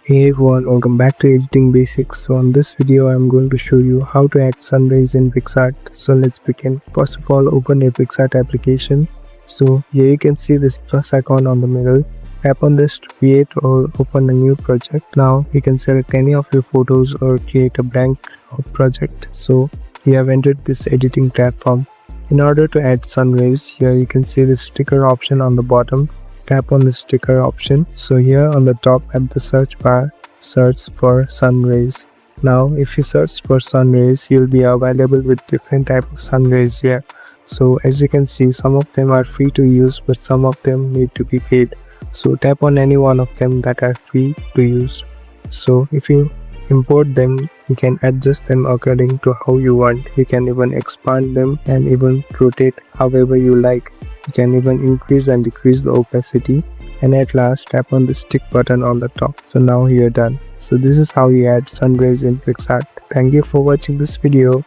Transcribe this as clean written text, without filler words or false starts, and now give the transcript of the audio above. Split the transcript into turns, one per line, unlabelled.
Hey everyone, welcome back to Editing Basics. So on this video I'm going to show you how to add sunrays in Picsart. So let's begin. First of all, open a Picsart application. So here you can see this plus icon on the middle. Tap on this to create or open a new project. Now you can select any of your photos or create a blank project. So you have entered this editing platform. In order to add sunrays, here you can see the sticker option on the bottom. Tap on the sticker option. So here on the top at the search bar, search for sunrays. Now if you search for sunrays, you'll be available with different type of sunrays here. So as you can see, some of them are free to use, but some of them need to be paid. So tap on any one of them that are free to use. So if you import them, you can adjust them according to how you want. You can even expand them and even rotate however you like. You can even increase and decrease the opacity, and at last tap on the stick button on the top. So now you're done. So this is how you add sunrays in Picsart. Thank you for watching this video.